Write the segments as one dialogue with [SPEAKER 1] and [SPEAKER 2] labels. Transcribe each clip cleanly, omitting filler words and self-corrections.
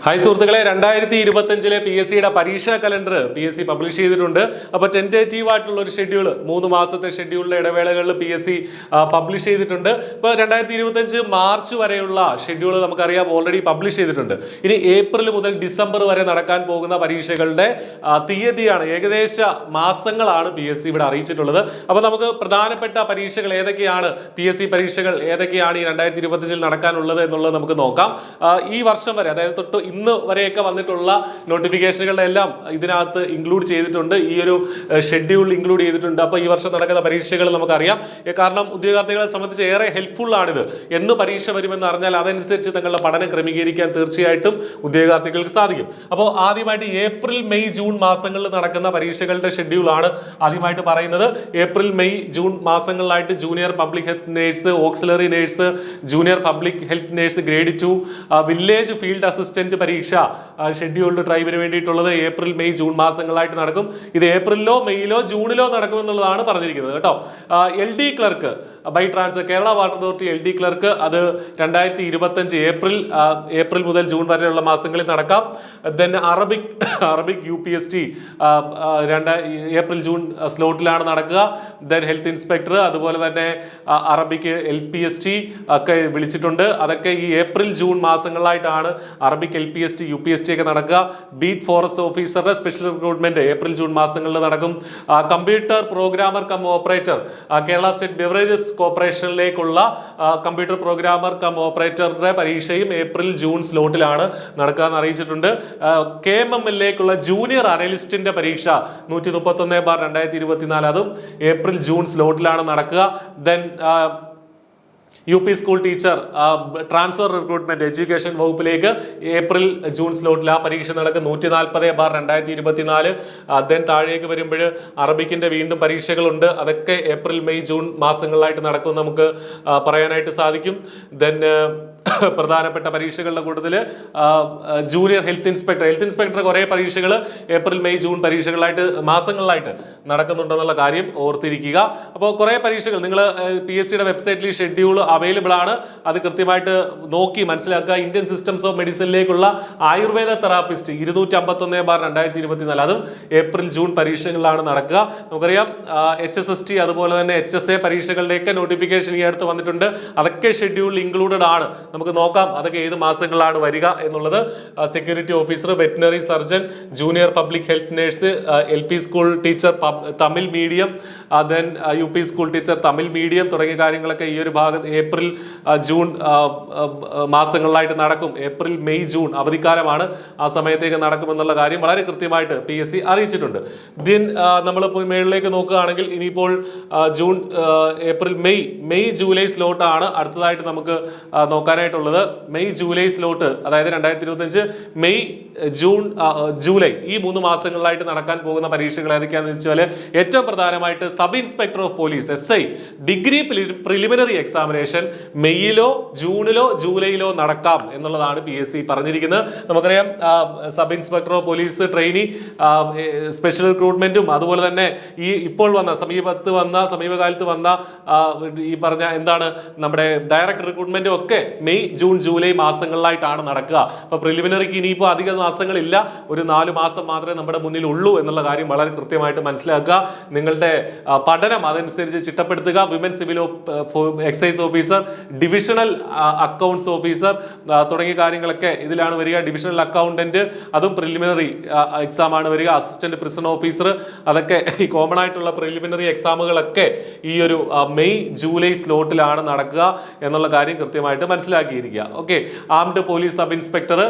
[SPEAKER 1] Hi സുഹൃത്തുക്കളെ, 2025 P S സിയുടെ പരീക്ഷാ കലണ്ടർ PSC പബ്ലിഷ് ചെയ്തിട്ടുണ്ട്. അപ്പോൾ ടെൻറ്റേറ്റീവ് ആയിട്ടുള്ള ഒരു ഷെഡ്യൂൾ 3 മാസത്തെ ഷെഡ്യൂളിലെ ഇടവേളകളിൽ PSC പബ്ലിഷ് ചെയ്തിട്ടുണ്ട്. ഇപ്പോൾ 2025 മാർച്ച് വരെയുള്ള ഷെഡ്യൂൾ നമുക്കറിയാം ഓൾറെഡി പബ്ലിഷ് ചെയ്തിട്ടുണ്ട്. ഇനി ഏപ്രിൽ മുതൽ ഡിസംബർ വരെ നടക്കാൻ പോകുന്ന പരീക്ഷകളുടെ തീയതിയാണ്, ഏകദേശ മാസങ്ങളാണ് PSC ഇവിടെ അറിയിച്ചിട്ടുള്ളത്. അപ്പോൾ നമുക്ക് പ്രധാനപ്പെട്ട പരീക്ഷകൾ ഏതൊക്കെയാണ്, PSC പരീക്ഷകൾ ഏതൊക്കെയാണ് ഈ 2025 നടക്കാനുള്ളത് എന്നുള്ളത് നമുക്ക് നോക്കാം. ഈ വർഷം വരെ, അതായത് തൊട്ട് ഇന്ന് വരെയൊക്കെ വന്നിട്ടുള്ള നോട്ടിഫിക്കേഷനുകളുടെ എല്ലാം ഇതിനകത്ത് ഇൻക്ലൂഡ് ചെയ്തിട്ടുണ്ട്, ഈ ഒരു ഷെഡ്യൂൾ ഇൻക്ലൂഡ് ചെയ്തിട്ടുണ്ട്. അപ്പോൾ ഈ വർഷം നടക്കുന്ന പരീക്ഷകൾ നമുക്കറിയാം. കാരണം ഉദ്യോഗാർത്ഥികളെ സംബന്ധിച്ച് ഏറെ ഹെൽപ്ഫുൾ ആണിത്. എന്ന് പരീക്ഷ വരുമെന്ന് അറിഞ്ഞാൽ അതനുസരിച്ച് തങ്ങളുടെ പഠനം ക്രമീകരിക്കാൻ തീർച്ചയായിട്ടും ഉദ്യോഗാർത്ഥികൾക്ക് സാധിക്കും. അപ്പോൾ ആദ്യമായിട്ട് ഏപ്രിൽ മെയ് ജൂൺ മാസങ്ങളിൽ നടക്കുന്ന പരീക്ഷകളുടെ ഷെഡ്യൂളാണ് ആദ്യമായിട്ട് പറയുന്നത്. ഏപ്രിൽ മെയ് ജൂൺ മാസങ്ങളിലായിട്ട് junior public health nurse, auxiliary nurse, junior public health nurse grade 2, village field assistant പരീക്ഷ ഷെഡ്യൂൾഡ് ട്രൈബിന് വേണ്ടിയിട്ടുള്ളത് ഏപ്രിൽ മെയ് ജൂൺ മാസങ്ങളായിട്ട് നടക്കും. ഇത് ഏപ്രിലോ മെയ്യിലോ ജൂണിലോ നടക്കുമെന്നുള്ളതാണ് പറഞ്ഞിരിക്കുന്നത് കേട്ടോ. LD clerk by transfer, Kerala water authority LD clerk, അത് 2025 ഏപ്രിൽ മുതൽ ജൂൺ വരെയുള്ള മാസങ്ങളിൽ നടക്കാം. Then Arabic UPST April June സ്ലോട്ടിലാണ് നടക്കുക. ദെൻ ഹെൽത്ത് ഇൻസ്പെക്ടർ, അതുപോലെ തന്നെ അറബിക് LPST ഒക്കെ വിളിച്ചിട്ടുണ്ട്. അതൊക്കെ ഈ ഏപ്രിൽ ജൂൺ മാസങ്ങളിലായിട്ടാണ് അറബിക് LPST UPST ഒക്കെ നടക്കുക. ബീറ്റ് ഫോറസ്റ്റ് ഓഫീസറുടെ സ്പെഷ്യൽ റിക്രൂട്ട്മെന്റ് ഏപ്രിൽ ജൂൺ മാസങ്ങളിൽ നടക്കും. Computer programmer cum operator, Kerala state beverages കോർപ്പറേഷനിലേക്കുള്ള കമ്പ്യൂട്ടർ പ്രോഗ്രാമർ കം ഓപ്പറേറ്ററുടെ പരീക്ഷയും ഏപ്രിൽ ജൂൺ സ്ലോട്ടിലാണ് നടക്കുക എന്ന് അറിയിച്ചിട്ടുണ്ട്. KMMലേക്കുള്ള ജൂനിയർ അനലിസ്റ്റിന്റെ പരീക്ഷ 131/2024 അതും ഏപ്രിൽ ജൂൺ സ്ലോട്ടിലാണ് നടക്കുക. Then UP school teacher transfer recruitment education വകുപ്പിലേക്ക് ഏപ്രിൽ ജൂൺ സ്ലോട്ടിൽ ആ പരീക്ഷ നടക്കും 140/2024. ദെൻ താഴേക്ക് വരുമ്പോൾ അറബിക്കിന്റെ വീണ്ടും പരീക്ഷകളുണ്ട്. അതൊക്കെ ഏപ്രിൽ മെയ് ജൂൺ മാസങ്ങളിലായിട്ട് നടക്കും നമുക്ക് പറയാനായിട്ട് സാധിക്കും. ദെൻ പ്രധാനപ്പെട്ട പരീക്ഷകളുടെ കൂട്ടത്തിൽ ജൂനിയർ ഹെൽത്ത് ഇൻസ്പെക്ടർ കുറേ പരീക്ഷകൾ ഏപ്രിൽ മെയ് ജൂൺ പരീക്ഷകളായിട്ട് മാസങ്ങളിലായിട്ട് നടക്കുന്നുണ്ടെന്നുള്ള കാര്യം ഓർത്തിരിക്കുക. അപ്പോൾ കുറേ പരീക്ഷകൾ നിങ്ങൾ PSCയുടെ വെബ്സൈറ്റിൽ ഷെഡ്യൂൾ അവൈലബിൾ ആണ്, അത് കൃത്യമായിട്ട് നോക്കി മനസ്സിലാക്കുക. ഇന്ത്യൻ സിസ്റ്റംസ് ഓഫ് മെഡിസിനിലേക്കുള്ള ആയുർവേദ തെറാപ്പിസ്റ്റ് 251/2024 അതും ഏപ്രിൽ ജൂൺ പരീക്ഷകളിലാണ് നടക്കുക. നമുക്കറിയാം HSST അതുപോലെ തന്നെ HSA പരീക്ഷകളുടെയൊക്കെ നോട്ടിഫിക്കേഷൻ ഈ അടുത്ത് വന്നിട്ടുണ്ട്. അതൊക്കെ ഷെഡ്യൂൾ ഇൻക്ലൂഡഡ് ആണ്. നമുക്ക് നോക്കാം അതൊക്കെ ഏത് മാസങ്ങളിലാണ് വരിക എന്നുള്ളത്. Security officer, veterinary surgeon, junior public health nurse, LP school teacher Tamil medium, then UP school teacher Tamil medium തുടങ്ങിയ കാര്യങ്ങളൊക്കെ ഈ ഒരു ഭാഗത്ത് ഏപ്രിൽ ജൂൺ മാസങ്ങളിലായിട്ട് നടക്കും. ഏപ്രിൽ മെയ് ജൂൺ അവധിക്കാലമാണ്, ആ സമയത്തേക്ക് നടക്കുമെന്നുള്ള കാര്യം വളരെ കൃത്യമായിട്ട് PSC അറിയിച്ചിട്ടുണ്ട്. ദെൻ നമ്മൾ മേളിലേക്ക് നോക്കുകയാണെങ്കിൽ ഇനിയിപ്പോൾ ജൂൺ ഏപ്രിൽ മെയ് ജൂലൈ സ്ലോട്ടാണ് അടുത്തതായിട്ട് നമുക്ക് നോക്കാനായിട്ടുള്ളത്. മെയ് ജൂലൈ സ്ലോട്ട്, അതായത് 2025 മെയ് ജൂൺ ജൂലൈ ഈ 3 മാസങ്ങളിലായിട്ട് നടക്കാൻ പോകുന്ന പരീക്ഷകൾ ഏതൊക്കെയാണെന്ന് വെച്ചാൽ ഏറ്റവും പ്രധാനമായിട്ട് sub inspector of police SI degree preliminary examination മെയ്യിലോ ജൂണിലോ ജൂലൈയിലോ നടക്കാം എന്നുള്ളതാണ് PSC പറഞ്ഞിരിക്കുന്നത്. നമുക്കറിയാം sub inspector of police trainee special റിക്രൂട്ട്മെന്റും അതുപോലെ തന്നെ ഈ ഇപ്പോൾ സമീപകാലത്ത് വന്ന ഈ പറഞ്ഞ എന്താണ് നമ്മുടെ ഡയറക്ട് റിക്രൂട്ട്മെന്റും ഒക്കെ മെയ് ജൂൺ ജൂലൈ മാസങ്ങളിലായിട്ടാണ് നടക്കുക. അപ്പോൾ പ്രിലിമിനറിക്ക് ഇനിയിപ്പോൾ അധിക മാസങ്ങളില്ല, ഒരു 4 മാസം മാത്രമേ നമ്മുടെ മുന്നിൽ ഉള്ളൂ എന്നുള്ള കാര്യം വളരെ കൃത്യമായിട്ട് മനസ്സിലാക്കുക. നിങ്ങളുടെ പഠനം അതനുസരിച്ച് ചിട്ടപ്പെടുത്തുക. Women civil excise officer, divisional accounts officer തുടങ്ങിയ കാര്യങ്ങളൊക്കെ ഇതിലാണ് വരിക. ഡിവിഷണൽ അക്കൗണ്ടന്റ് അതും പ്രിലിമിനറി എക്സാം ആണ് വരിക. അസിസ്റ്റന്റ് പ്രിസൺ ഓഫീസർ, അതൊക്കെ ഈ കോമൺ ആയിട്ടുള്ള പ്രിലിമിനറി എക്സാമുകളൊക്കെ ഈ ഒരു മെയ് ജൂലൈ സ്ലോട്ടിലാണ് നടക്കുക എന്നുള്ള കാര്യം കൃത്യമായിട്ട് മനസ്സിലാക്കിയിരിക്കുക. Okay, armed police sub inspector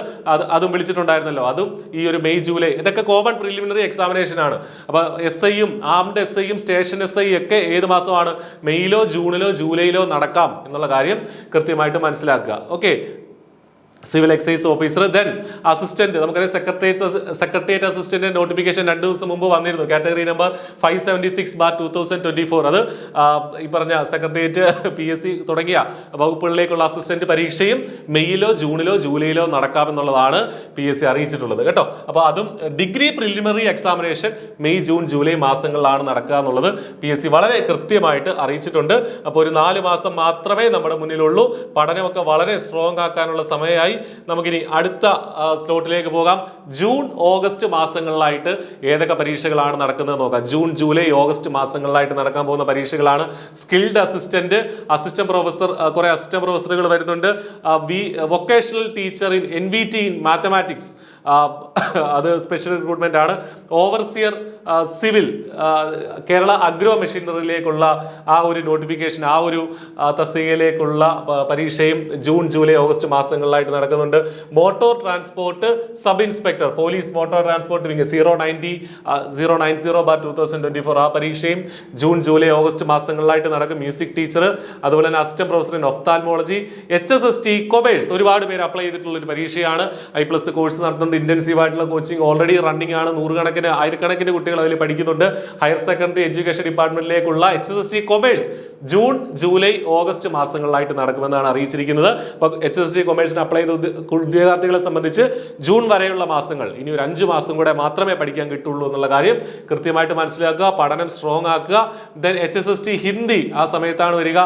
[SPEAKER 1] അതും വിളിച്ചിട്ടുണ്ടായിരുന്നല്ലോ, അതും ഈ ഒരു മെയ് ജൂലൈ, ഇതൊക്കെ കോമൺ പ്രിലിമിനറി എക്സാമിനേഷൻ ആണ്. അപ്പൊ SIയും ആംഡ് SIയും സ്റ്റേഷൻ SI ഒക്കെ ഏത് മാസമാണ്, മെയ്യിലോ ജൂണിലോ ജൂലൈയിലോ നടക്കാം എന്നുള്ള കാര്യം കൃത്യമായിട്ട് മനസ്സിലാക്കുക. Okay, civil excise officer. Then assistant, നമുക്കറിയാം സെക്രട്ടേറിയറ്റ് അസിസ്റ്റന്റ് നോട്ടിഫിക്കേഷൻ 2 ദിവസം മുമ്പ് വന്നിരുന്നു. Category number 576/2024. അത് ഈ പറഞ്ഞ സെക്രട്ടേറിയറ്റ് PSC തുടങ്ങിയ വകുപ്പുകളിലേക്കുള്ള അസിസ്റ്റന്റ് പരീക്ഷയും മെയ്യിലോ ജൂണിലോ ജൂലൈയിലോ നടക്കാമെന്നുള്ളതാണ് PSC അറിയിച്ചിട്ടുള്ളത് കേട്ടോ. അപ്പോൾ അതും degree preliminary examination May June July മാസങ്ങളിലാണ് നടക്കുക എന്നുള്ളത് PSC വളരെ കൃത്യമായിട്ട് അറിയിച്ചിട്ടുണ്ട്. അപ്പോൾ ഒരു 4 മാസം മാത്രമേ നമ്മുടെ മുന്നിലുള്ളൂ. പഠനമൊക്കെ വളരെ സ്ട്രോങ് ആക്കാനുള്ള സമയമായി. നമുക്കിനി അടുത്ത സ്ലോട്ടിലേക്ക് പോകാം. ജൂൺ ഓഗസ്റ്റ് മാസങ്ങളിലായിട്ട് ഏതൊക്കെ പരീക്ഷകളാണ് നടക്കുന്നത് നോക്കാം. ജൂൺ ജൂലൈ ഓഗസ്റ്റ് മാസങ്ങളിലായിട്ട് നടക്കാൻ പോകുന്ന പരീക്ഷകളാണ് സ്കിൽഡ് അസിസ്റ്റന്റ്, അസിസ്റ്റന്റ് പ്രൊഫസർ, കുറെ അസിസ്റ്റന്റ് പ്രൊഫസറുകൾ വരുന്നുണ്ട്. Vocational teacher in NVT in mathematics, അത് സ്പെഷ്യൽ റിക്രൂട്ട്മെന്റ് ആണ്. ഓവർസിയർ സിവിൽ, കേരള അഗ്രോ മെഷീനറിയിലേക്കുള്ള ആ ഒരു നോട്ടിഫിക്കേഷൻ, ആ ഒരു തസ്തികയിലേക്കുള്ള പരീക്ഷയും ജൂൺ ജൂലൈ ഓഗസ്റ്റ് മാസങ്ങളിലായിട്ട് നടക്കുന്നുണ്ട്. Motor transport sub inspector, police motor transport wing 090/2024 ആ പരീക്ഷയും ജൂൺ ജൂലൈ ഓഗസ്റ്റ് മാസങ്ങളിലായിട്ട് നടക്കും. മ്യൂസിക് ടീച്ചർ, അതുപോലെ തന്നെ assistant professor in ophthalmology. HSST commerce ഒരുപാട് പേര് അപ്ലൈ ചെയ്തിട്ടുള്ള ഒരു പരീക്ഷയാണ്. I+ കോഴ്സ് നടത്തുന്നുണ്ട്. ഇന്റൻസീവ് ആയിട്ടുള്ള കോച്ചിങ് ഓൾറെഡി റണ്ണിംഗ് ആണ്. നൂറുകണക്കിന് ആയിരക്കണക്കിന് കുട്ടികൾ അതിൽ പഠിക്കുന്നുണ്ട്. ഹയർ സെക്കൻഡറി എഡ്യൂക്കേഷൻ ഡിപ്പാർട്ട്മെന്റിലേക്കുള്ള HSST commerce June July August മാസങ്ങളിലായിട്ട് നടക്കുമെന്നാണ് അറിയിച്ചിരിക്കുന്നത്. അപ്പോൾ HSST കൊമേഴ്സിന് അപ്ലൈ ചെയ്ത ഉദ്യോഗാർത്ഥികളെ സംബന്ധിച്ച് ജൂൺ വരെയുള്ള മാസങ്ങൾ, ഇനി ഒരു 5 മാസം കൂടെ മാത്രമേ പഠിക്കാൻ കിട്ടുള്ളൂ എന്നുള്ള കാര്യം കൃത്യമായിട്ട് മനസ്സിലാക്കുക. പഠനം സ്ട്രോങ് ആക്കുക. ദെൻ HSST ഹിന്ദി ആ സമയത്താണ് വരിക.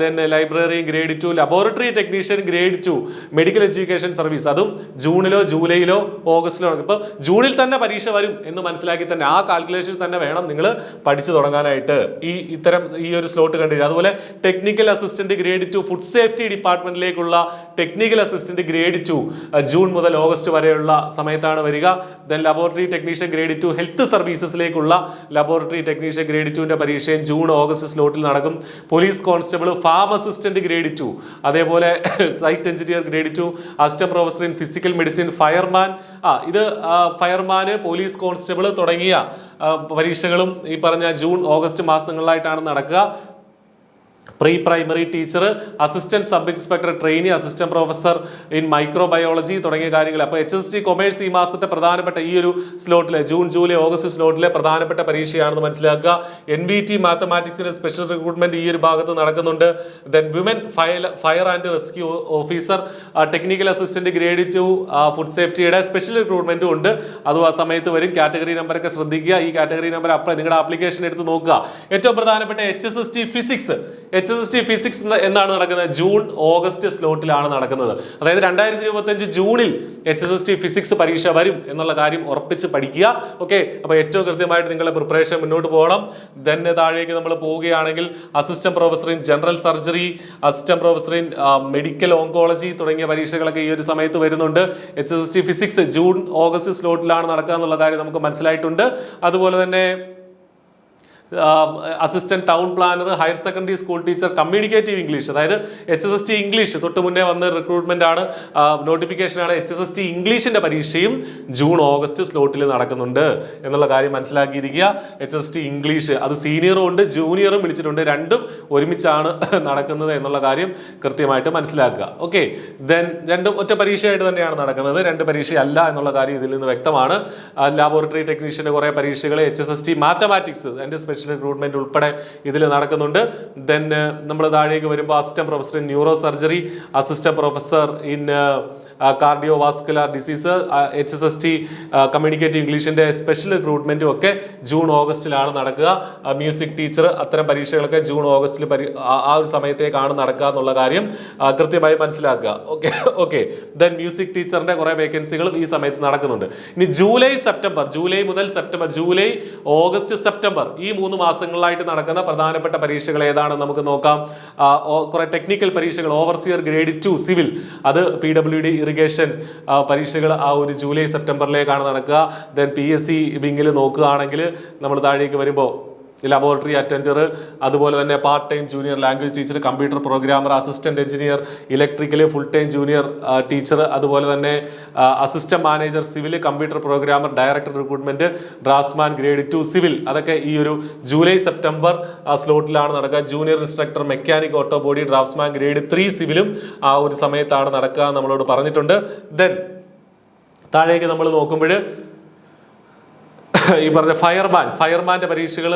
[SPEAKER 1] Then library grade 2, laboratory technician grade 2, medical education service, അതും ജൂണിലോ ജൂലൈയിലോ ഓഗസ്റ്റിലോ. ഇപ്പോൾ ജൂണിൽ തന്നെ പരീക്ഷ വരും എന്ന് മനസ്സിലാക്കി തന്നെ ആ കാൽക്കുലേഷൻ തന്നെ വേണം നിങ്ങൾ പഠിച്ചു തുടങ്ങാനായിട്ട്. ഈ ഒരു സ്ലോട്ട് കണ്ടില്ല. അതുപോലെ technical assistant grade 2 food safety ഡിപ്പാർട്ട്മെന്റിലേക്കുള്ള ടെക്നിക്കൽ അസിസ്റ്റന്റ് ഗ്രേഡ് 2 ജൂൺ മുതൽ ഓഗസ്റ്റ് വരെയുള്ള സമയത്താണ് വരിക. Then laboratory technician grade 2 health സർവീസസിലേക്കുള്ള ലബോറട്ടറി ടെക്നീഷ്യൻ ഗ്രേഡ് 2ന്റെ പരീക്ഷയും ജൂൺ ഓഗസ്റ്റ് സ്ലോട്ടിൽ നടക്കും. Police constable, farm assistant grade 2, അതേപോലെ site engineer grade 2, assistant professor in physical medicine, fireman, ഫയർമാന്, പോലീസ് കോൺസ്റ്റബിൾ തുടങ്ങിയ പരീക്ഷകളും ഈ പറഞ്ഞ ജൂൺ ഓഗസ്റ്റ് മാസങ്ങളിലായിട്ടാണ് നടക്കുക. Pre primary teacher, assistant sub inspector trainee, assistant professor in microbiology തുടങ്ങിയ കാര്യങ്ങൾ. അപ്പോൾ HSST കൊമേഴ്സ് ഈ മാസത്തെ പ്രധാനപ്പെട്ട ഈ ഒരു സ്ലോട്ടിലെ ജൂൺ ജൂലൈ ഓഗസ്റ്റ് സ്ലോട്ടിലെ പ്രധാനപ്പെട്ട പരീക്ഷയാണെന്ന് മനസ്സിലാക്കുക. NVT മാത്തമാറ്റിക്സിന് സ്പെഷ്യൽ റിക്രൂട്ട്മെന്റ് ഈ ഒരു ഭാഗത്ത് നടക്കുന്നുണ്ട്. Then women fire and rescue officer, technical assistant grade 2 food സേഫ്റ്റിയുടെ സ്പെഷ്യൽ റിക്രൂട്ട്മെന്റും ഉണ്ട്. അതും ആ സമയത്ത് വരും. കാറ്റഗറി നമ്പറൊക്കെ ശ്രദ്ധിക്കുക. ഈ കാറ്റഗറി നമ്പർ നിങ്ങളുടെ ആപ്ലിക്കേഷൻ എടുത്ത് നോക്കുക. ഏറ്റവും പ്രധാനപ്പെട്ട HSST ഫിസിക്സ് എന്നാണ് നടക്കുന്നത്? ജൂൺ ഓഗസ്റ്റ് സ്ലോട്ടിലാണ് നടക്കുന്നത്. അതായത് 2025 ജൂണിൽ HSST ഫിസിക്സ് പരീക്ഷ വരും എന്നുള്ള കാര്യം ഉറപ്പിച്ച് പഠിക്കുക. ഓക്കെ, അപ്പോൾ ഏറ്റവും കൃത്യമായിട്ട് നിങ്ങളുടെ പ്രിപ്പറേഷൻ മുന്നോട്ട് പോകണം. ദെൻ താഴേക്ക് നമ്മൾ പോവുകയാണെങ്കിൽ assistant professor in general surgery, assistant professor in medical oncology തുടങ്ങിയ പരീക്ഷകളൊക്കെ ഈ ഒരു സമയത്ത് വരുന്നുണ്ട്. HSST ഫിസിക്സ് ജൂൺ ഓഗസ്റ്റ് സ്ലോട്ടിലാണ് നടക്കുക എന്നുള്ള കാര്യം നമുക്ക് മനസ്സിലായിട്ടുണ്ട്. അതുപോലെ തന്നെ assistant town planar, higher secondary school teacher, communicative English, അതായത് HSST ഇംഗ്ലീഷ് തൊട്ട് മുന്നേ വന്ന റിക്രൂട്ട്മെന്റ് ആണ്, നോട്ടിഫിക്കേഷനാണ്. HSST ഇംഗ്ലീഷിന്റെ പരീക്ഷയും ജൂൺ ഓഗസ്റ്റ് സ്ലോട്ടിൽ നടക്കുന്നുണ്ട് എന്നുള്ള കാര്യം മനസ്സിലാക്കിയിരിക്കുക. HSST ഇംഗ്ലീഷ് അത് സീനിയറും ഉണ്ട് ജൂനിയറും വിളിച്ചിട്ടുണ്ട്. രണ്ടും ഒരുമിച്ചാണ് നടക്കുന്നത് എന്നുള്ള കാര്യം കൃത്യമായിട്ട് മനസ്സിലാക്കുക. ഓക്കെ, ദെൻ രണ്ടും ഒറ്റ പരീക്ഷയായിട്ട് തന്നെയാണ് നടക്കുന്നത്, 2 പരീക്ഷയല്ല എന്നുള്ള കാര്യം ഇതിൽ നിന്ന് വ്യക്തമാണ്. ലാബോറട്ടറി ടെക്നീഷ്യന്റെ കുറെ പരീക്ഷകൾ, HSST മാത്തമാറ്റിക്സ് അതിന്റെ സ്പെഷ്യൽ റിക്രൂട്ട്മെന്റ് ഉൾപ്പെടെ ഇതിൽ നടക്കുന്നുണ്ട്. ദെൻ നമ്മൾ താഴേക്ക് വരുമ്പോൾ assistant professor in neuro surgery, assistant professor in cardio vascular disease, HSST communicative ഇംഗ്ലീഷിന്റെ സ്പെഷ്യൽ റിക്രൂട്ട്മെന്റും ഒക്കെ ജൂൺ ഓഗസ്റ്റിലാണ് നടക്കുക. മ്യൂസിക് ടീച്ചർ, അത്തരം പരീക്ഷകളൊക്കെ ജൂൺ ഓഗസ്റ്റിൽ ആ ഒരു സമയത്തേക്കാണ് നടക്കുക എന്നുള്ള കാര്യം കൃത്യമായി മനസ്സിലാക്കുക. ഓക്കെ. ദെൻ മ്യൂസിക് ടീച്ചറിന്റെ കുറെ വേക്കൻസികളും ഈ സമയത്ത് നടക്കുന്നുണ്ട്. ഇനി ജൂലൈ മുതൽ സെപ്റ്റംബർ, ജൂലൈ ഓഗസ്റ്റ് സെപ്റ്റംബർ ഈ 3 മാസങ്ങളിലായിട്ട് നടക്കുന്ന പ്രധാനപ്പെട്ട പരീക്ഷകൾ ഏതാണെന്ന് നമുക്ക് നോക്കാം. കുറെ ടെക്നിക്കൽ പരീക്ഷകൾ, ഓവർസിയർ ഗ്രേഡ് 2 സിവിൽ, അത് PWD ഇറിഗേഷൻ പരീക്ഷകൾ ആ ഒരു ജൂലൈ സെപ്റ്റംബറിലേക്കാണ് നടക്കുക. ദെൻ PSC വിങ്ങിൽ നോക്കുകയാണെങ്കിൽ നമ്മൾ താഴേക്ക് വരുമ്പോൾ ലബോറട്ടറി അറ്റൻഡർ, അതുപോലെ തന്നെ part time junior language teacher, computer programmer, assistant engineer electrical full time junior teacher, അതുപോലെ തന്നെ assistant manager civil, computer programmer, director recruitment, draughtsman grade 2 civil, അതൊക്കെ ഈ ഒരു ജൂലൈ സെപ്റ്റംബർ സ്ലോട്ടിലാണ് നടക്കുക. Junior instructor mechanic auto body, draughtsman grade 3 സിവിലും ആ ഒരു സമയത്താണ് നടക്കുക നമ്മളോട് പറഞ്ഞിട്ടുണ്ട്. ദെൻ താഴേക്ക് നമ്മൾ നോക്കുമ്പോൾ ഈ പറഞ്ഞ ഫയർമാന്റെ പരീക്ഷകൾ,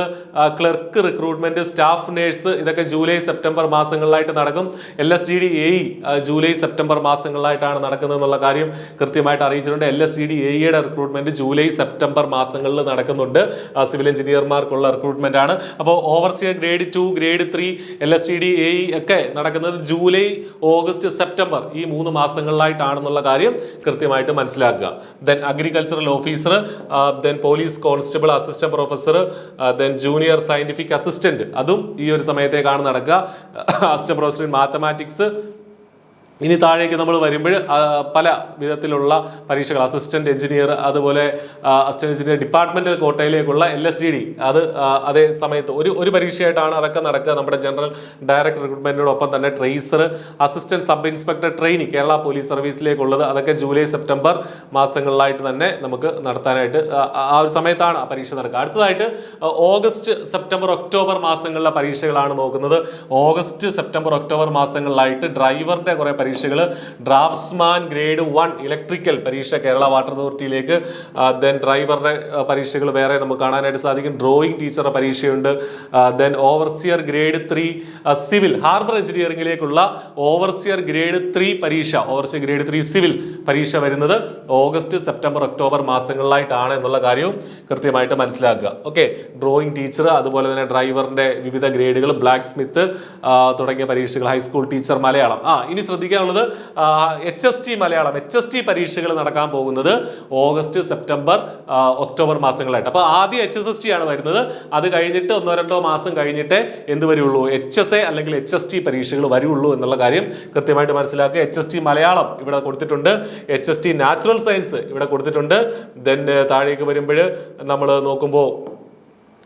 [SPEAKER 1] ക്ലർക്ക് റിക്രൂട്ട്മെന്റ്, സ്റ്റാഫ് നേഴ്സ്, ഇതൊക്കെ ജൂലൈ സെപ്റ്റംബർ മാസങ്ങളിലായിട്ട് നടക്കും. LSTD AE ജൂലൈ സെപ്റ്റംബർ മാസങ്ങളിലായിട്ടാണ് നടക്കുന്നത് എന്നുള്ള കാര്യം കൃത്യമായിട്ട് അറിയിച്ചിട്ടുണ്ട്. LSTD AEയുടെ റിക്രൂട്ട്മെന്റ് ജൂലൈ സെപ്റ്റംബർ മാസങ്ങളിൽ നടക്കുന്നുണ്ട്. സിവിൽ എഞ്ചിനീയർമാർക്കുള്ള റിക്രൂട്ട്മെന്റ് ആണ്. അപ്പോൾ overseer grade 2, grade 3, LSTD AE ഒക്കെ നടക്കുന്നത് ജൂലൈ, ഓഗസ്റ്റ്, സെപ്റ്റംബർ ഈ 3 മാസങ്ങളിലായിട്ടാണെന്നുള്ള കാര്യം കൃത്യമായിട്ട് മനസ്സിലാക്കുക. Then agricultural officer, then police constable, assistant professor, then junior scientific assistant, അതും ഈ ഒരു സമയത്തേക്കാണ് നടക്കുക. Assistant professor in mathematics. ഇനി താഴേക്ക് നമ്മൾ വരുമ്പോൾ പല വിധത്തിലുള്ള പരീക്ഷകൾ, അസിസ്റ്റന്റ് എഞ്ചിനീയർ, അതുപോലെ അസിസ്റ്റന്റ് എഞ്ചിനീയർ ഡിപ്പാർട്ട്മെന്റൽ കോട്ടയിലേക്കുള്ള LSTD, അത് അതേ സമയത്ത് ഒരു പരീക്ഷയായിട്ടാണ് അതൊക്കെ നടക്കുക. നമ്മുടെ ജനറൽ ഡയറക്ടർ റിക്രൂട്ട്മെന്റിനോടൊപ്പം തന്നെ tracer, assistant sub inspector trainee Kerala police സർവീസിലേക്കുള്ളത്, അതൊക്കെ ജൂലൈ സെപ്റ്റംബർ മാസങ്ങളിലായിട്ട് തന്നെ നമുക്ക് നടത്താനായിട്ട് ആ ഒരു സമയത്താണ് ആ പരീക്ഷ നടക്കുക. അടുത്തതായിട്ട് ഓഗസ്റ്റ്, സെപ്റ്റംബർ, ഒക്ടോബർ മാസങ്ങളിലെ പരീക്ഷകളാണ് നോക്കുന്നത്. ഓഗസ്റ്റ്, സെപ്റ്റംബർ, ഒക്ടോബർ മാസങ്ങളിലായിട്ട് ഡ്രൈവറിന്റെ കുറെ പരീക്ഷകൾ, ഡ്രാഫ്റ്റ്സ്മാൻ ഗ്രേഡ് 1 ഇലക്ട്രിക്കൽ പരീക്ഷ കേരള വാട്ടർ അതോറിറ്റിയിലേക്ക്, ദെൻ ഡ്രൈവറുടെ പരീക്ഷകൾ വേറെ നമുക്ക് കാണാനായിട്ട് സാധിക്കും. ഡ്രോയിങ് ടീച്ചറുടെ പരീക്ഷയുണ്ട്. Then overseer grade 3 civil, harbour എഞ്ചിനീയറിംഗിലേക്കുള്ള ഓവർസിയർ ഗ്രേഡ് 3 പരീക്ഷ, ഓവർസിയർ ഗ്രേഡ് 3 സിവിൽ പരീക്ഷ വരുന്നത് ഓഗസ്റ്റ്, സെപ്റ്റംബർ, ഒക്ടോബർ മാസങ്ങളിലായിട്ടാണ് എന്നുള്ള കാര്യവും കൃത്യമായിട്ട് മനസ്സിലാക്കുക. ഓക്കെ, ഡ്രോയിങ് ടീച്ചർ, അതുപോലെ തന്നെ ഡ്രൈവറിന്റെ വിവിധ ഗ്രേഡുകൾ, ബ്ലാക്ക് സ്മിത്ത് തുടങ്ങിയ പരീക്ഷകൾ, ഹൈസ്കൂൾ ടീച്ചർ മലയാളം. ഇനി ശ്രദ്ധിക്കാനുള്ളത് HST മലയാളം, HST പരീക്ഷകൾ നടക്കാൻ പോകുന്നത് ഓഗസ്റ്റ്, സെപ്റ്റംബർ, ഒക്ടോബർ മാസങ്ങളായിട്ട്. അപ്പോൾ ആദ്യം HSST ആണ് വരുന്നത്. അത് കഴിഞ്ഞിട്ട് 1-2 മാസം കഴിഞ്ഞിട്ടേ എന്ത് വരുള്ളൂ, HSA അല്ലെങ്കിൽ HST പരീക്ഷകൾ വരുള്ളൂ എന്നുള്ള കാര്യം കൃത്യമായിട്ട് മനസ്സിലാക്കുക. HST മലയാളം ഇവിടെ കൊടുത്തിട്ടുണ്ട്, HST നാച്ചുറൽ സയൻസ് ഇവിടെ കൊടുത്തിട്ടുണ്ട്. ദെൻ താഴേക്ക് വരുമ്പോൾ നമ്മൾ നോക്കുമ്പോൾ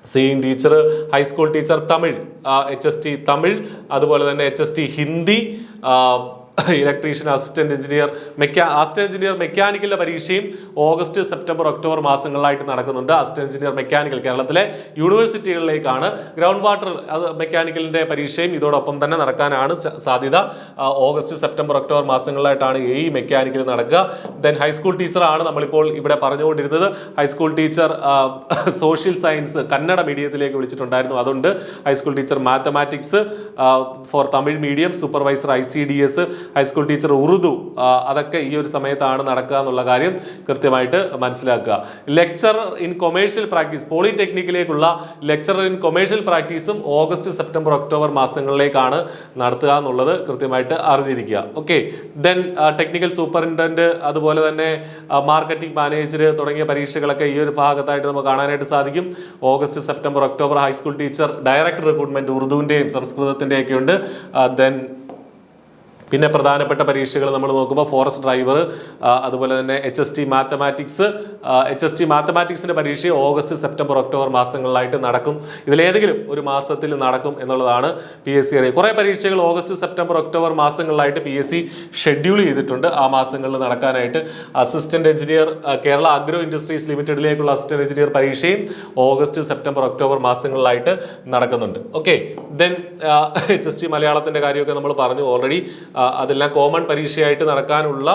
[SPEAKER 1] same teacher, high school teacher Tamil, HST Tamil, അതുപോലെ തന്നെ HST Hindi, electrician, assistant engineer, assistant engineer മെക്കാനിക്കലിന്റെ പരീക്ഷയും ഓഗസ്റ്റ്, സെപ്റ്റംബർ, ഒക്ടോബർ മാസങ്ങളിലായിട്ട് നടക്കുന്നുണ്ട്. അസിസ്റ്റന്റ് എഞ്ചിനീയർ മെക്കാനിക്കൽ കേരളത്തിലെ യൂണിവേഴ്സിറ്റികളിലേക്കാണ്. ഗ്രൗണ്ട് വാട്ടർ മെക്കാനിക്കലിന്റെ പരീക്ഷയും ഇതോടൊപ്പം തന്നെ നടക്കാനാണ് സാധ്യത. ഓഗസ്റ്റ്, സെപ്റ്റംബർ, ഒക്ടോബർ മാസങ്ങളിലായിട്ടാണ് AE മെക്കാനിക്കൽ നടക്കുക. ദെൻ ഹൈസ്കൂൾ ടീച്ചറാണ് നമ്മളിപ്പോൾ ഇവിടെ പറഞ്ഞുകൊണ്ടിരുന്നത്. High school teacher social science Kannada മീഡിയത്തിലേക്ക് വിളിച്ചിട്ടുണ്ടായിരുന്നു, അതുണ്ട്. High school teacher mathematics for Tamil medium, supervisor ICDS, high school teacher Urdu, അതൊക്കെ ഈ ഒരു സമയത്താണ് നടക്കുക എന്നുള്ള കാര്യം കൃത്യമായിട്ട് മനസ്സിലാക്കുക. ലെക്ചറർ ഇൻ കൊമേഴ്ഷ്യൽ പ്രാക്ടീസ്, പോളിടെക്നിക്കിലേക്കുള്ള ലെക്ചറർ ഇൻ കൊമേഴ്ഷ്യൽ പ്രാക്ടീസും ഓഗസ്റ്റ്, സെപ്റ്റംബർ, ഒക്ടോബർ മാസങ്ങളിലേക്കാണ് നടത്തുക എന്നുള്ളത് കൃത്യമായിട്ട് അറിഞ്ഞിരിക്കുക. ഓക്കെ, ദെൻ ടെക്നിക്കൽ സൂപ്പറിൻറ്റൻഡന്റ്, അതുപോലെ തന്നെ മാർക്കറ്റിംഗ് മാനേജർ തുടങ്ങിയ പരീക്ഷകളൊക്കെ ഈ ഒരു ഭാഗത്തായിട്ട് നമുക്ക് കാണാനായിട്ട് സാധിക്കും. August, September, October high school teacher director recruitment ഉറുദുവിൻ്റെയും സംസ്കൃതത്തിൻ്റെയും ഒക്കെ ഉണ്ട്. ദെൻ പിന്നെ പ്രധാനപ്പെട്ട പരീക്ഷകൾ നമ്മൾ നോക്കുമ്പോൾ ഫോറസ്റ്റ് ഡ്രൈവർ, അതുപോലെ തന്നെ HST മാത്തമാറ്റിക്സിന്റെ പരീക്ഷ ഓഗസ്റ്റ്, സെപ്റ്റംബർ, ഒക്ടോബർ മാസങ്ങളിലായിട്ട് നടക്കും. ഇതിലേതെങ്കിലും ഒരു മാസത്തിൽ നടക്കും എന്നുള്ളതാണ് PSC അറിയുക. കുറേ പരീക്ഷകൾ ഓഗസ്റ്റ്, സെപ്റ്റംബർ, ഒക്ടോബർ മാസങ്ങളിലായിട്ട് PSC ഷെഡ്യൂൾ ചെയ്തിട്ടുണ്ട് ആ മാസങ്ങളിൽ നടക്കാനായിട്ട്. Assistant engineer Kerala agro industries ലിമിറ്റഡിലേക്കുള്ള അസിസ്റ്റന്റ് എഞ്ചിനീയർ പരീക്ഷയും ഓഗസ്റ്റ്, സെപ്റ്റംബർ, ഒക്ടോബർ മാസങ്ങളിലായിട്ട് നടക്കുന്നുണ്ട്. ഓക്കെ, ദെൻ HST മലയാളത്തിന്റെ കാര്യമൊക്കെ നമ്മൾ പറഞ്ഞു ഓൾറെഡി. അതെല്ലാം കോമൺ പരീക്ഷയായിട്ട് നടക്കാനുള്ള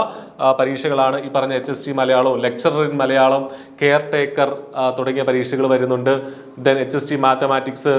[SPEAKER 1] പരീക്ഷകളാണ് ഈ പറഞ്ഞ HST മലയാളവും, lecturer in Malayalam, care taker തുടങ്ങിയ പരീക്ഷകൾ വരുന്നുണ്ട്. Then HST mathematics,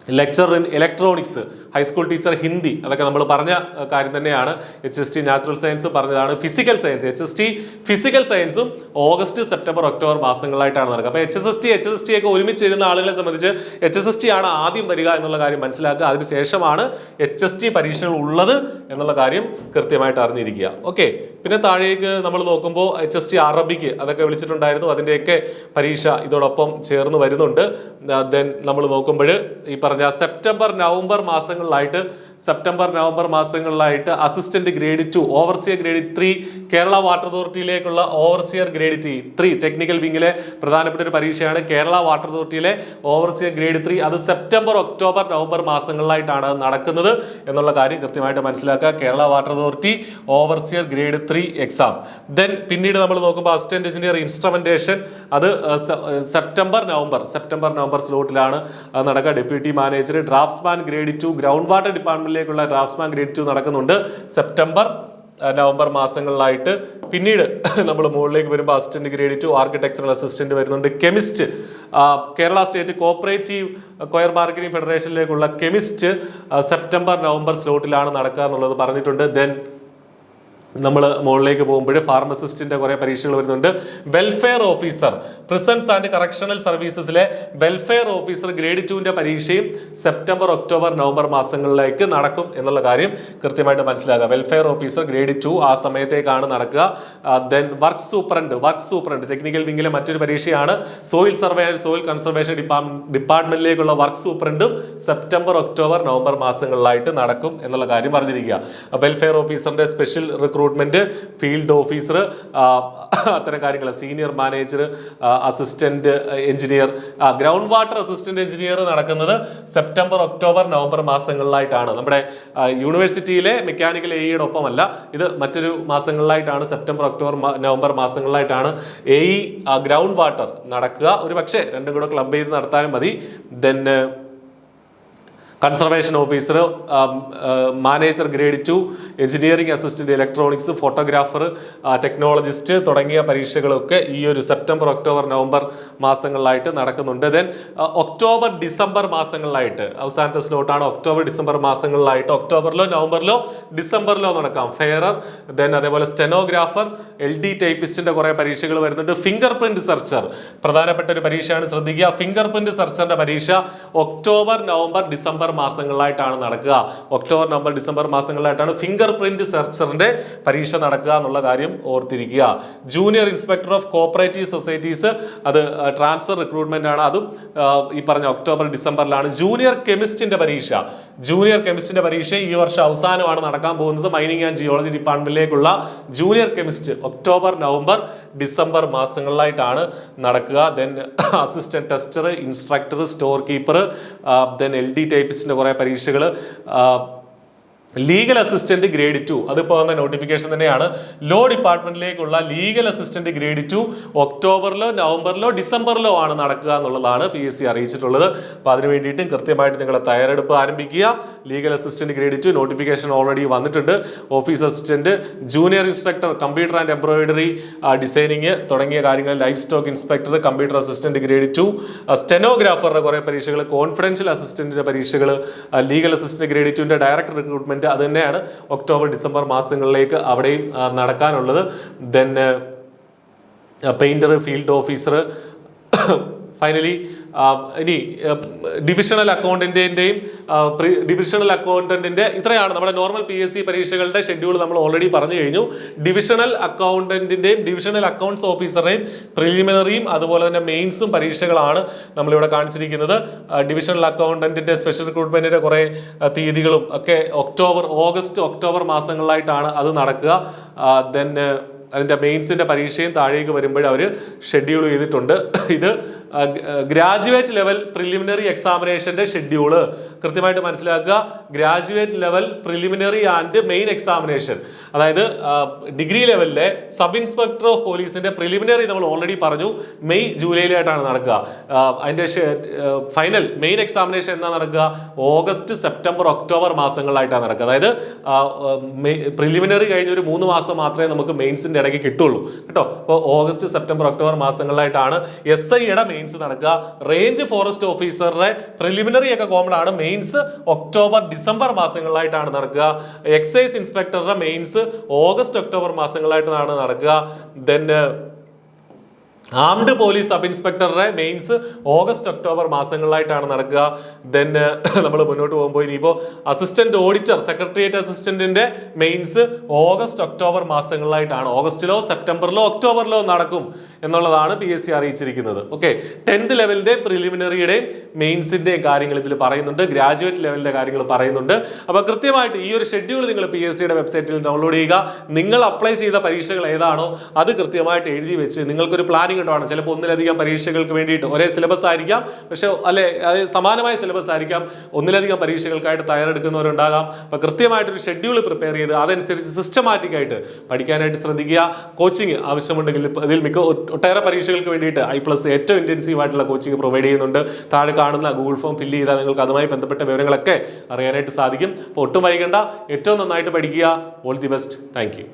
[SPEAKER 1] lecture in electronics, high school teacher Hindi, അതൊക്കെ നമ്മൾ പറഞ്ഞ കാര്യം തന്നെയാണ്. HST നാച്ചുറൽ സയൻസ് പറഞ്ഞതാണ്. ഫിസിക്കൽ സയൻസ്, HST ഫിസിക്കൽ സയൻസും ഓഗസ്റ്റ്, സെപ്റ്റംബർ, ഒക്ടോബർ മാസങ്ങളിലായിട്ടാണ് നടക്കുക. അപ്പോൾ HST ഒക്കെ ഒരുമിച്ച് എഴുതുന്ന ആളുകളെ സംബന്ധിച്ച് HST ആണ് ആദ്യം വരിക എന്നുള്ള കാര്യം മനസ്സിലാക്കുക. അതിനുശേഷമാണ് HST പരീക്ഷകൾ ഉള്ളത് എന്നുള്ള കാര്യം കൃത്യമായിട്ട് അറിഞ്ഞിരിക്കുക. ഓക്കെ, പിന്നെ താഴേക്ക് നമ്മൾ നോക്കുമ്പോൾ HST അറബിക്ക് അതൊക്കെ വിളിച്ചിട്ടുണ്ടായിരുന്നു, അതിൻ്റെയൊക്കെ പരീക്ഷ ഇതോടൊപ്പം ചേർന്ന് വരുന്നുണ്ട്. ദെൻ നമ്മൾ നോക്കുമ്പോൾ ഈ പറഞ്ഞ സെപ്റ്റംബർ, നവംബർ മാസങ്ങളിലായിട്ട് assistant grade 2, overseer grade 3 Kerala water അതോറിറ്റിയിലേക്കുള്ള ഓവർസിയർ ഗ്രേഡ് 3 ടെക്നിക്കൽ വിങ്ങിലെ പ്രധാനപ്പെട്ട ഒരു പരീക്ഷയാണ്. കേരള വാട്ടർ അതോറിറ്റിയിലെ ഓവർസിയർ ഗ്രേഡ് 3 അത് സെപ്റ്റംബർ, ഒക്ടോബർ, നവംബർ മാസങ്ങളിലായിട്ടാണ് നടക്കുന്നത് എന്നുള്ള കാര്യം കൃത്യമായിട്ട് മനസ്സിലാക്കുക. Kerala water authority overseer grade 3 exam. Then പിന്നീട് നമ്മൾ നോക്കുമ്പോൾ അസിസ്റ്റന്റ് എഞ്ചിനീയർ ഇൻസ്ട്രുമെന്റേഷൻ, അത് സെപ്റ്റംബർ, നവംബർ സ്ലോട്ടിലാണ് നടക്കുക. Deputy manager, draftsman grade 2, ground water ഡിപ്പാർട്ട്മെന്റിലേക്കുള്ള ഡ്രാഫ്റ്റ്സ്മാൻ ഗ്രേഡ് 2 നടക്കുന്നുണ്ട് സെപ്റ്റംബർ, നവംബർ മാസങ്ങളിലായിട്ട്. പിന്നീട് നമ്മൾ മുകളിലേക്ക് വരുമ്പോൾ അസിസ്റ്റന്റ് ഗ്രേഡ് 2 ആർക്കിടെക്ചറൽ അസിസ്റ്റന്റ് വരുന്നുണ്ട്. Chemist Kerala state cooperative coir marketing ഫെഡറേഷനിലേക്കുള്ള കെമിസ്റ്റ് സെപ്റ്റംബർ നവംബർ സ്ലോട്ടിലാണ് നടക്കുക എന്നുള്ളത് പറഞ്ഞിട്ടുണ്ട്. ദെൻ നമ്മൾ മുകളിലേക്ക് പോകുമ്പോൾ ഫാർമസിസ്റ്റിന്റെ കുറെ പരീക്ഷകൾ വരുന്നുണ്ട്. Welfare officer prisons and correctional സർവീസസിലെ വെൽഫെയർ ഓഫീസർ ഗ്രേഡ് 2ന്റെ പരീക്ഷയും സെപ്റ്റംബർ ഒക്ടോബർ നവംബർ മാസങ്ങളിലേക്ക് നടക്കും എന്നുള്ള കാര്യം കൃത്യമായിട്ട് മനസ്സിലാക്കുക. വെൽഫെയർ ഓഫീസർ ഗ്രേഡ് 2 ആ സമയത്തേക്കാണ് നടക്കുക. ദെൻ വർക്ക് സൂപ്രണ്ട് ടെക്നിക്കൽ വിങ്ങിലെ മറ്റൊരു പരീക്ഷയാണ്. Soil survey and soil conservation ഡിപ്പാർട്ട്മെന്റിലേക്കുള്ള വർക്ക് സൂപ്രണ്ടും സെപ്റ്റംബർ ഒക്ടോബർ നവംബർ മാസങ്ങളിലായിട്ട് നടക്കും എന്നുള്ള കാര്യം പറഞ്ഞിരിക്കുക. വെൽഫെയർ ഓഫീസറിന്റെ സ്പെഷ്യൽ റിക്രൂട്ട്മെന്റ്, ഫീൽഡ് ഓഫീസർ, അത്തരം കാര്യങ്ങൾ, senior manager, assistant engineer, ground water assistant engineer നടക്കുന്നത് സെപ്റ്റംബർ ഒക്ടോബർ നവംബർ മാസങ്ങളിലായിട്ടാണ്. നമ്മുടെ യൂണിവേഴ്സിറ്റിയിലെ മെക്കാനിക്കൽ എയുടെ ഒപ്പമല്ല, ഇത് മറ്റൊരു മാസങ്ങളിലായിട്ടാണ്. സെപ്റ്റംബർ ഒക്ടോബർ നവംബർ മാസങ്ങളിലായിട്ടാണ് ഗ്രൗണ്ട് വാട്ടർ നടക്കുക. ഒരു പക്ഷേ രണ്ടും കൂടെ ക്ലബ് ചെയ്ത് നടത്താനും മതി. Then conservation officer, manager grade 2, engineering assistant, electronics, photographer, technologist തുടങ്ങിയ പരീക്ഷകളൊക്കെ ഈ ഒരു സെപ്റ്റംബർ ഒക്ടോബർ നവംബർ മാസങ്ങളിലായിട്ട് നടക്കുന്നുണ്ട്. ദെൻ ഒക്ടോബർ ഡിസംബർ മാസങ്ങളിലായിട്ട് അവസാനത്തെ സ്ലോട്ടാണ്. ഒക്ടോബർ ഡിസംബർ മാസങ്ങളിലായിട്ട് ഒക്ടോബറിലോ നവംബറിലോ ഡിസംബറിലോ നടക്കാം. ഫെയറർ, ദെൻ അതേപോലെ സ്റ്റെനോഗ്രാഫർ, LD ടൈപ്പിസ്റ്റിന്റെ കുറെ പരീക്ഷകൾ വരുന്നുണ്ട്. ഫിംഗർ പ്രിന്റ് സെർച്ചർ പ്രധാനപ്പെട്ട ഒരു പരീക്ഷയാണ്, ശ്രദ്ധിക്കുക. ഫിംഗർ പ്രിന്റ് സെർച്ചറിന്റെ പരീക്ഷ ഒക്ടോബർ നവംബർ ഡിസംബർ മാസങ്ങളിലായിട്ടാണ് നടക്കുക. ഒക്ടോബർ നവംബർ ഡിസംബർ മാസങ്ങളിലായിട്ടാണ് ഫിംഗർ പ്രിന്റ് സെർച്ചറിന്റെ പരീക്ഷ നടക്കുക എന്നുള്ള കാര്യം ഓർത്തിരിക്കുക. Junior inspector of cooperative societies, അത് ട്രാൻസ്ഫർ റിക്രൂട്ട്മെന്റ് ആണ്. അതും ഈ പറഞ്ഞ ഒക്ടോബർ ഡിസംബറിലാണ്. ജൂനിയർ കെമിസ്റ്റിന്റെ പരീക്ഷ ഈ വർഷം അവസാനമാണ് നടക്കാൻ പോകുന്നത്. മൈനിങ് ആൻഡ് ജിയോളജി ഡിപ്പാർട്ട്മെന്റിലേക്കുള്ള junior chemist October November December മാസങ്ങളിലായിട്ടാണ് നടക്കുക. Then assistant tester, instructor, store keeper, then LD ടൈപ്പിസ്റ്റിന്റെ കുറെ പരീക്ഷകൾ. ലീഗൽ അസിസ്റ്റന്റ് ഗ്രേഡ് 2 അതിപ്പോൾ വന്ന നോട്ടിഫിക്കേഷൻ തന്നെയാണ്. ലോ ഡിപ്പാർട്ട്മെന്റിലേക്കുള്ള ലീഗൽ അസിസ്റ്റന്റ് ഗ്രേഡ് 2 ഒക്ടോബറിലോ നവംബറിലോ ഡിസംബറിലോ ആണ് നടക്കുക എന്നുള്ളതാണ് PSC അറിയിച്ചിട്ടുള്ളത്. അപ്പോൾ അതിന് വേണ്ടിയിട്ടും കൃത്യമായിട്ട് നിങ്ങളെ തയ്യാറെടുപ്പ് ആരംഭിക്കുക. Legal assistant grade 2 notification already വന്നിട്ടുണ്ട്. Office assistant, junior instructor computer and embroidery designing തുടങ്ങിയ കാര്യങ്ങൾ, life stock inspector, computer assistant grade 2, സ്റ്റെനോഗ്രാഫറുടെ കുറെ പരീക്ഷകൾ, കോൺഫിഡൻഷ്യൽ അസിസ്റ്റന്റിന്റെ പരീക്ഷകൾ, ലീഗൽ അസിസ്റ്റന്റ് ഗ്രേഡ് 2ന്റെ ഡയറക്ടർ റിക്രൂട്ട്മെന്റ് അത് തന്നെയാണ് ഒക്ടോബർ ഡിസംബർ മാസങ്ങളിലേക്ക് അവിടെയും നടക്കാനുള്ളത്. Then painter, field officer, finally ഇനി ഡിവിഷണൽ അക്കൗണ്ടന്റിന്റെ ഇത്രയാണ് നമ്മുടെ നോർമൽ PSC പരീക്ഷകളുടെ ഷെഡ്യൂൾ നമ്മൾ ഓൾറെഡി പറഞ്ഞു കഴിഞ്ഞു. ഡിവിഷണൽ അക്കൗണ്ടന്റിന്റെയും ഡിവിഷണൽ അക്കൗണ്ട്സ് ഓഫീസറുടെയും പ്രിലിമിനറിയും അതുപോലെ തന്നെ മെയിൻസും പരീക്ഷകളാണ് നമ്മളിവിടെ കാണിച്ചിരിക്കുന്നത്. ഡിവിഷണൽ അക്കൗണ്ടന്റിന്റെ സ്പെഷ്യൽ റിക്രൂട്ട്മെന്റിന്റെ കുറെ തീയതികളും ഒക്കെ ഓഗസ്റ്റ് ഒക്ടോബർ മാസങ്ങളിലായിട്ടാണ് അത് നടക്കുക. ദെൻ അതിന്റെ മെയിൻസിന്റെ പരീക്ഷയും താഴേക്ക് വരുമ്പോൾ അവർ ഷെഡ്യൂൾ ചെയ്തിട്ടുണ്ട്. ഇത് ഗ്രാജുവേറ്റ് ലെവൽ പ്രിലിമിനറി എക്സാമിനേഷന്റെ ഷെഡ്യൂള് കൃത്യമായിട്ട് മനസ്സിലാക്കുക. Graduate level preliminary and main examination, അതായത് ഡിഗ്രി ലെവലിലെ സബ് ഇൻസ്പെക്ടർ ഓഫ് പോലീസിന്റെ പ്രിലിമിനറി നമ്മൾ ഓൾറെഡി പറഞ്ഞു മെയ് ജൂലൈയിലായിട്ടാണ് നടക്കുക. അതിന്റെ ഫൈനൽ മെയിൻ എക്സാമിനേഷൻ എന്നാ നടക്കുക? ഓഗസ്റ്റ് സെപ്റ്റംബർ ഒക്ടോബർ മാസങ്ങളിലായിട്ടാണ് നടക്കുക. അതായത് പ്രിലിമിനറി കഴിഞ്ഞ ഒരു 3 മാസം മാത്രമേ നമുക്ക് മെയിൻസിന്റെ ഇടയ്ക്ക് കിട്ടുള്ളൂ കേട്ടോ. അപ്പോൾ ഓഗസ്റ്റ് സെപ്റ്റംബർ ഒക്ടോബർ മാസങ്ങളിലായിട്ടാണ് SIയുടെ മെയിൻസ് നടക്കുക. റേഞ്ച് ഫോറസ്റ്റ് ഓഫീസറുടെ പ്രിലിമിനറി ഒക്കെ കോമൺ ആണ്. മെയിൻസ് ഒക്ടോബർ ഡിസംബർ മാസങ്ങളിലായിട്ടാണ് നടക്കുക. എക്സൈസ് ഇൻസ്പെക്ടറുടെ മെയിൻസ് ഓഗസ്റ്റ് ഒക്ടോബർ മാസങ്ങളിലായിട്ടാണ് നടക്കുക. ദെൻ ആംഡ് പോലീസ് സബ് ഇൻസ്പെക്ടറുടെ മെയിൻസ് ഓഗസ്റ്റ് ഒക്ടോബർ മാസങ്ങളിലായിട്ടാണ് നടക്കുക. ദെൻ നമ്മൾ മുന്നോട്ട് പോകുമ്പോൾ ഇനിയിപ്പോൾ അസിസ്റ്റന്റ് ഓഡിറ്റർ സെക്രട്ടേറിയറ്റ് അസിസ്റ്റന്റിന്റെ മെയിൻസ് ഓഗസ്റ്റ് ഒക്ടോബർ മാസങ്ങളിലായിട്ടാണ്. ഓഗസ്റ്റിലോ സെപ്റ്റംബറിലോ ഒക്ടോബറിലോ നടക്കും എന്നുള്ളതാണ് PSC അറിയിച്ചിരിക്കുന്നത്. ഓക്കെ, 10th ലെവലിന്റെ പ്രിലിമിനറിയുടെയും മെയിൻസിന്റെയും കാര്യങ്ങൾ ഇതിൽ പറയുന്നുണ്ട്. ഗ്രാജുവേറ്റ് ലെവലിന്റെ കാര്യങ്ങൾ പറയുന്നുണ്ട്. അപ്പോൾ കൃത്യമായിട്ട് ഈ ഒരു ഷെഡ്യൂൾ നിങ്ങൾ PSCയുടെ വെബ്സൈറ്റിൽ ഡൗൺലോഡ് ചെയ്യുക. നിങ്ങൾ അപ്ലൈ ചെയ്ത പരീക്ഷകൾ ഏതാണോ അത് കൃത്യമായിട്ട് എഴുതി വെച്ച് നിങ്ങൾക്കൊരു പ്ലാനിങ് സ്റ്റാർട്ടിംഗ് ഘട്ടമാണ്. ചിലപ്പോൾ ഒന്നിലധികം പരീക്ഷകൾക്ക് വേണ്ടിയിട്ട് ഒരേ സിലബസ് ആയിരിക്കാം, പക്ഷെ അത് സമാനമായ സിലബസ് ആയിരിക്കാം, ഒന്നിലധികം പരീക്ഷകൾക്കായിട്ട് തയ്യാറെടുക്കുന്നവരുണ്ടാകാം. അപ്പോൾ കൃത്യമായിട്ടൊരു ഷെഡ്യൂൾ പ്രിപ്പയർ ചെയ്ത് അതനുസരിച്ച് സിസ്റ്റമാറ്റിക് ആയിട്ട് പഠിക്കാനായിട്ട് ശ്രദ്ധിക്കുക. കോച്ചിങ് ആവശ്യമുണ്ടെങ്കിൽ ഇതിൽ ഒട്ടേറെ പരീക്ഷകൾക്ക് വേണ്ടിയിട്ട് I+ ഏറ്റവും ഇന്റൻസീവ് ആയിട്ടുള്ള കോച്ചിങ് പ്രൊവൈഡ് ചെയ്യുന്നുണ്ട്. താഴെ കാണുന്ന ഗൂഗിൾ ഫോം ഫില്ല് ചെയ്താൽ നിങ്ങൾക്ക് അതുമായി ബന്ധപ്പെട്ട വിവരങ്ങളൊക്കെ അറിയാനായിട്ട് സാധിക്കും. അപ്പോൾ ഒട്ടും വൈകണ്ട, ഏറ്റവും നന്നായിട്ട് പഠിക്കുക. All the best. Thank you.